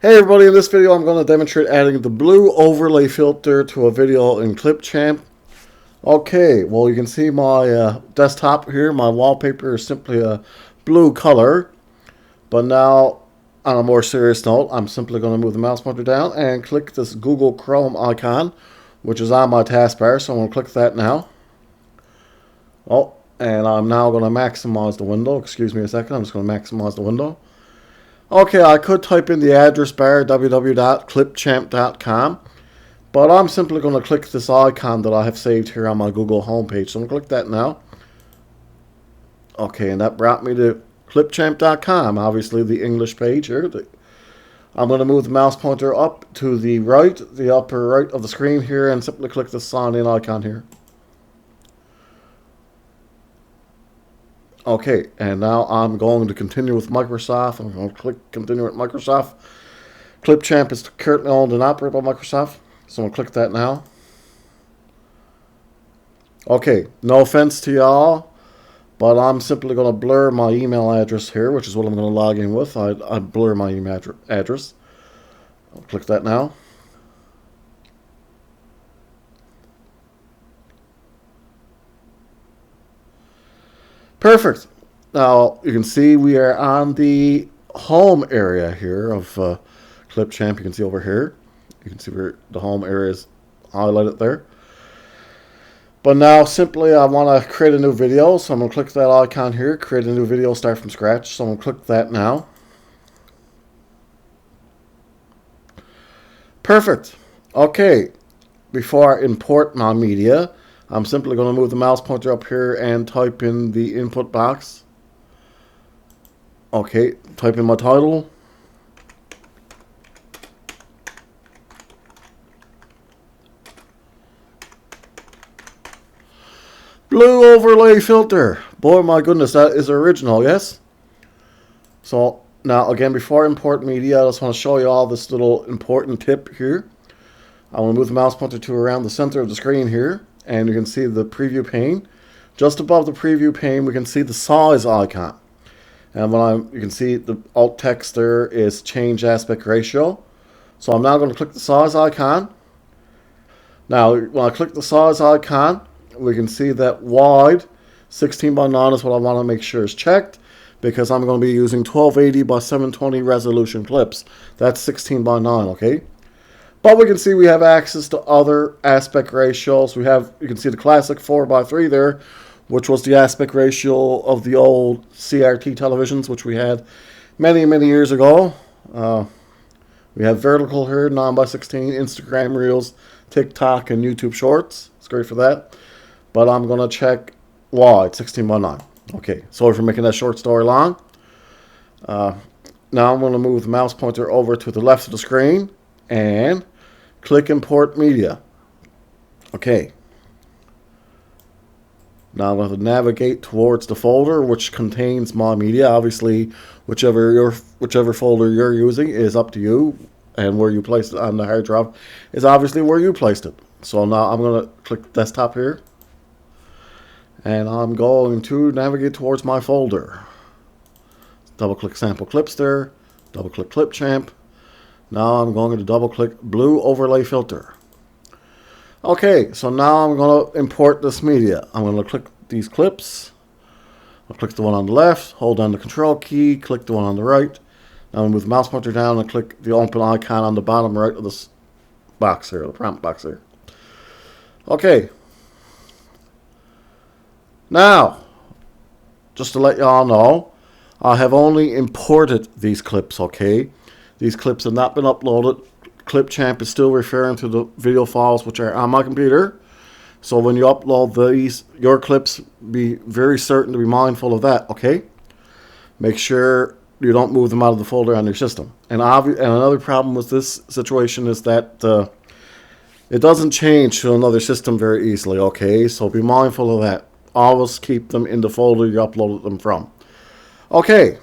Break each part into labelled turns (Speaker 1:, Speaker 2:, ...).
Speaker 1: Hey everybody, in this video I'm going to demonstrate adding the blue overlay filter to a video in Clipchamp. Okay, well you can see my desktop here. My wallpaper is simply a blue color. But now, on a more serious note, I'm simply going to move the mouse pointer down and click this Google Chrome icon, which is on my taskbar. So I'm going to click that now. Oh, and I'm now going to maximize the window. Excuse me a second, I'm just going to maximize the window. Okay, I could type in the address bar www.clipchamp.com, but I'm simply going to click this icon that I have saved here on my Google homepage. So I'm going to click that now. Okay, and that brought me to clipchamp.com, obviously the English page here. I'm going to move the mouse pointer up to the right, the upper right of the screen here, and simply click the sign in icon here. Okay, and now I'm going to continue with Microsoft. I'm going to click continue with Microsoft. Clipchamp is currently owned and operated by Microsoft, so I'm going to click that now. Okay, no offense to y'all, but I'm simply going to blur my email address here, which is what I'm going to log in with. I blur my email address. I'll click that now. Perfect. Now you can see we are on the home area here of Clipchamp. You can see over here. You can see where the home area is highlighted there. But now simply I want to create a new video. So I'm going to click that icon here. Create a new video, start from scratch. So I'm going to click that now. Perfect. Okay. Before I import my media, I'm simply going to move the mouse pointer up here and type in the input box. Okay, type in my title. Blue overlay filter. Boy, my goodness, that is original, yes? So, now again, before I import media, I just want to show you all this little important tip here. I want to move the mouse pointer to around the center of the screen here. And you can see the preview pane. Just above the preview pane, we can see the size icon. And you can see the alt text there is change aspect ratio. So I'm now going to click the size icon. Now, when I click the size icon, we can see that wide 16 by 9 is what I want to make sure is checked, because I'm going to be using 1280 by 720 resolution clips. That's 16 by 9, okay? But we can see we have access to other aspect ratios. You can see the classic 4:3 there, which was the aspect ratio of the old CRT televisions, which we had many, many years ago. We have vertical here, 9:16, Instagram Reels, TikTok, and YouTube Shorts. It's great for that. But I'm going to check wide, 16 by 9. Okay, sorry for making that short story long. Now I'm going to move the mouse pointer over to the left of the screen and click import media. Okay. Now I'm going to navigate towards the folder which contains my media. Obviously, whichever folder you're using is up to you, and where you place it on the hard drive is obviously where you placed it. So now I'm going to click desktop here, and I'm going to navigate towards my folder. Double click sample clips there, double click Clipchamp. Now I'm going to double click blue overlay filter. Okay, so now I'm going to import this media. I'm going to click these clips. I'll click the one on the left, hold down the control key, click the one on the right. Now I'm move the mouse pointer down and click the open icon on the bottom right of this box here, the prompt box here. Okay. Now, just to let y'all know, I have only imported these clips, okay? These clips have not been uploaded. Clipchamp is still referring to the video files which are on my computer. So when you upload your clips, be very certain to be mindful of that, okay? Make sure you don't move them out of the folder on your system. And another problem with this situation is that it doesn't change to another system very easily, okay? So be mindful of that. Always keep them in the folder you uploaded them from. Okay.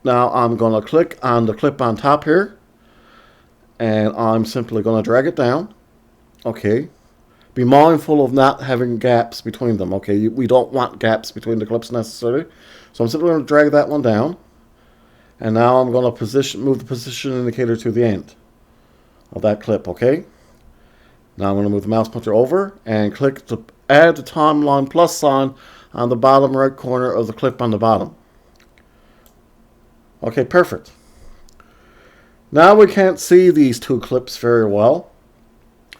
Speaker 1: Now I'm going to click on the clip on top here, and I'm simply going to drag it down. Okay. Be mindful of not having gaps between them. Okay. We don't want gaps between the clips necessarily. So I'm simply going to drag that one down. And now I'm going to move the position indicator to the end of that clip, okay? Now I'm going to move the mouse pointer over and click to add the timeline plus sign on the bottom right corner of the clip on the bottom. Okay, perfect. Now we can't see these two clips very well,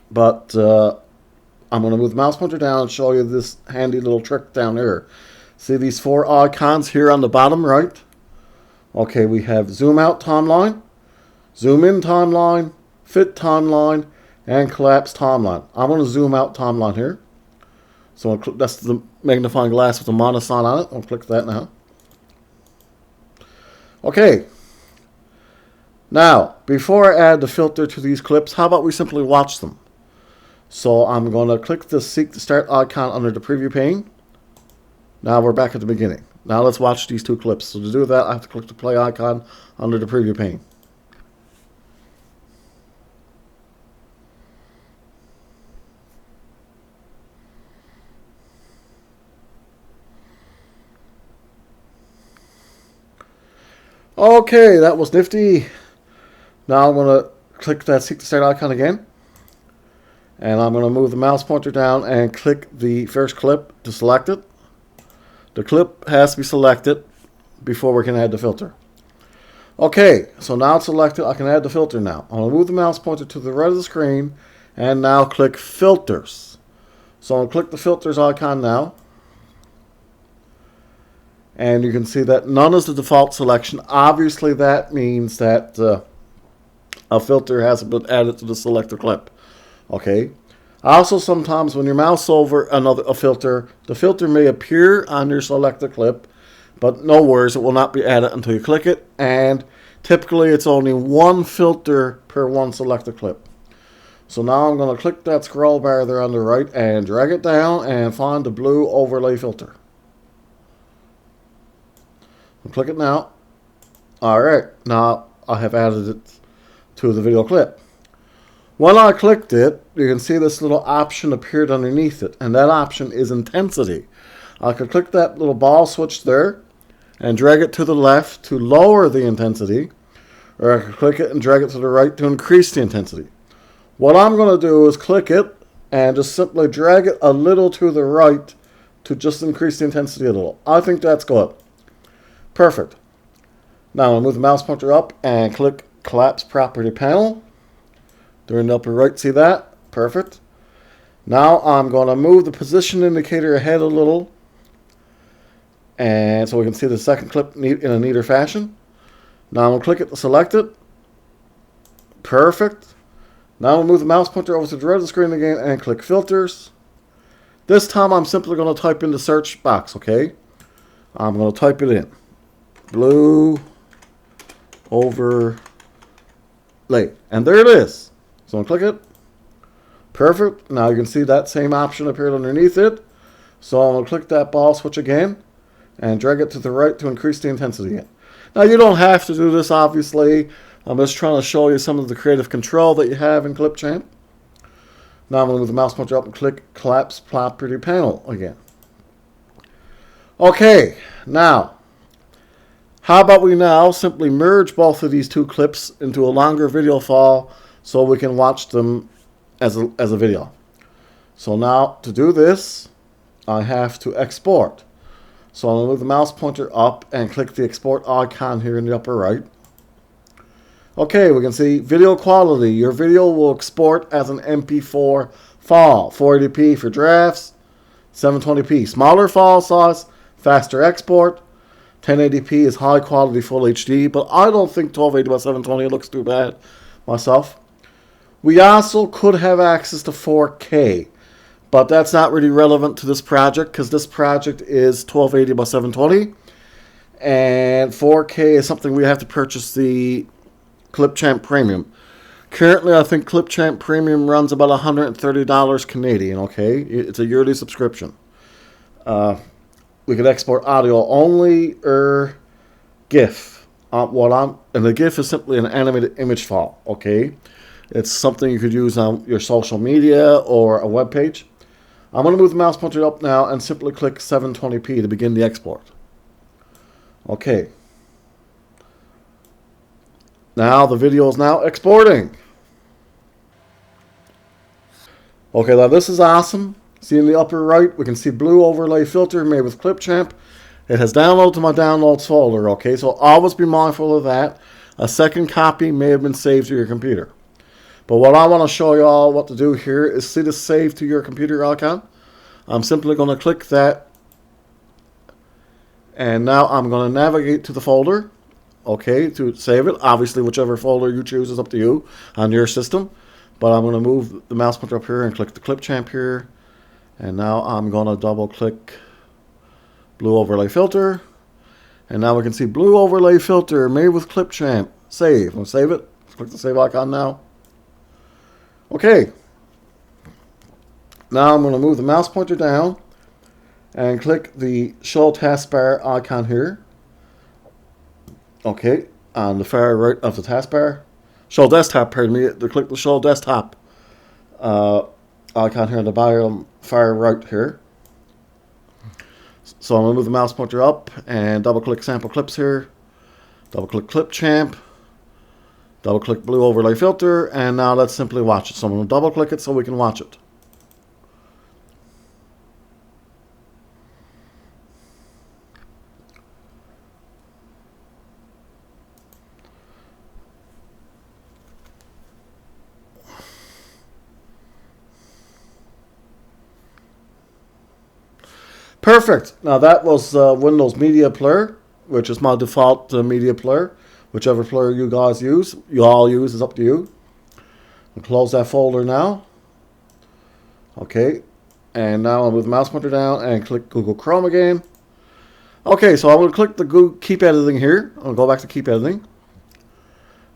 Speaker 1: but I'm going to move the mouse pointer down and show you this handy little trick down here. See these 4 icons here on the bottom right? Okay, we have zoom out timeline, zoom in timeline, fit timeline, and collapse timeline. I'm going to zoom out timeline here. So that's the magnifying glass with the minus sign on it. I'll click that now. Okay. Now, before I add the filter to these clips, how about we simply watch them? So I'm going to click the Seek to Start icon under the preview pane. Now we're back at the beginning. Now let's watch these two clips. So to do that, I have to click the play icon under the preview pane. Okay, that was nifty. Now I'm going to click that Seek to Start icon again. And I'm going to move the mouse pointer down and click the first clip to select it. The clip has to be selected before we can add the filter. Okay, so now it's selected. I can add the filter now. I'm going to move the mouse pointer to the right of the screen and now click Filters. So I'll click the Filters icon now. And you can see that none is the default selection. Obviously that means that a filter hasn't been added to the selected clip. Okay. Also, sometimes when you mouse over a filter, the filter may appear on your selected clip, but no worries, it will not be added until you click it. And typically, it's only one filter per one selected clip. So now I'm going to click that scroll bar there on the right and drag it down and find the blue overlay filter. I'll click it now. All right, now I have added it to the video clip. When I clicked it, you can see this little option appeared underneath it, and that option is intensity. I could click that little ball switch there and drag it to the left to lower the intensity, or I could click it and drag it to the right to increase the intensity. What I'm going to do is click it and just simply drag it a little to the right to just increase the intensity a little. I think that's good. Perfect. Now I'll move the mouse pointer up and click Collapse Property Panel. There in the upper right, see that? Perfect. Now I'm going to move the position indicator ahead a little, and so we can see the second clip in a neater fashion. Now I'm going to click it to select it. Perfect. Now I'll move the mouse pointer over to the right of the screen again and click Filters. This time I'm simply going to type in the search box, okay? I'm going to type it in. Blue overlay. And there it is. So I'm going to click it. Perfect. Now you can see that same option appeared underneath it. So I'm going to click that ball switch again and drag it to the right to increase the intensity again. Now you don't have to do this, obviously. I'm just trying to show you some of the creative control that you have in Clipchamp. Now I'm going to move the mouse pointer up and click Collapse Property Panel again. Okay, now, how about we now simply merge both of these two clips into a longer video file so we can watch them as a video. So now, to do this, I have to export. So I'm going to move the mouse pointer up and click the export icon here in the upper right. Okay, we can see video quality. Your video will export as an MP4 file. 480p for drafts, 720p. Smaller file size, faster export. 1080p is high quality full HD, but I don't think 1280 by 720 looks too bad myself. We also could have access to 4K, but that's not really relevant to this project because this project is 1280 by 720, and 4K is something we have to purchase the Clipchamp Premium. Currently, I think Clipchamp Premium runs about $130 Canadian, okay? It's a yearly subscription. We could export audio only or GIF. And the GIF is simply an animated image file, okay? It's something you could use on your social media or a web page. I'm going to move the mouse pointer up now and simply click 720p to begin the export. Okay. Now the video is now exporting. Okay, now this is awesome. See in the upper right, we can see blue overlay filter made with Clipchamp. It has downloaded to my downloads folder, okay? So always be mindful of that. A second copy may have been saved to your computer. But what I want to show you all what to do here is see the save to your computer icon. I'm simply going to click that. And now I'm going to navigate to the folder, okay, to save it. Obviously, whichever folder you choose is up to you on your system. But I'm going to move the mouse pointer up here and click the Clipchamp here. And now I'm going to double click blue overlay filter. And now we can see blue overlay filter made with Clipchamp. Save. I'm going to save it. Click the save icon now. Okay. Now I'm going to move the mouse pointer down and click the show taskbar icon here. Okay. On the far right of the taskbar. Show desktop, pardon me. To click the show desktop icon here on the bottom far right here. So I'm going to move the mouse pointer up and double click sample clips here. Double click Clipchamp. Double click blue overlay filter. And now let's simply watch it. So I'm going to double click it so we can watch it. Perfect. Now that was Windows Media Player, which is my default media player. Whichever player you guys use, you all use, is up to you. I'll close that folder now. Okay. And now I'll move the mouse pointer down and click Google Chrome again. Okay, so I'm going to click the Google Keep Editing here. I'll go back to Keep Editing.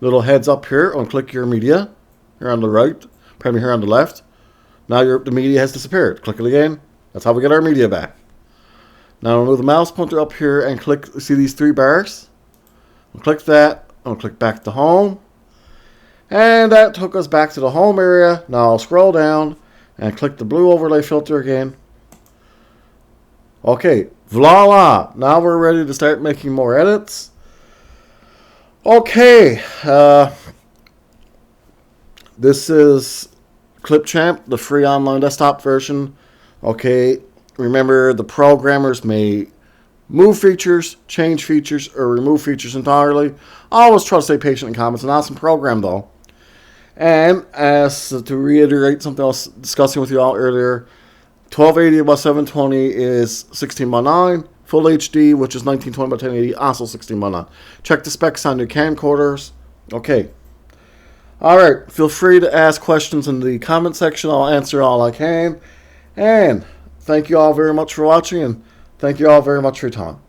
Speaker 1: Little heads up here. I'll click your media here on the right. Pardon me, here on the left. Now the media has disappeared. Click it again. That's how we get our media back. Now I'll move the mouse pointer up here and click, see these three bars? I'll click that. I'll click back to home. And that took us back to the home area. Now I'll scroll down and click the blue overlay filter again. Okay, voila. Now we're ready to start making more edits. Okay, this is Clipchamp, the free online desktop version. Okay, remember the programmers may move features, change features, or remove features entirely. Always try to stay patient and calm. It's an awesome program though. And as to reiterate something I was discussing with you all earlier, 1280 by 720 is 16 by 9. Full HD, which is 1920 by 1080, also 16 by 9. Check the specs on your camcorders. Okay. Alright, feel free to ask questions in the comment section. I'll answer all I can. And thank you all very much for watching, and thank you all very much for your time.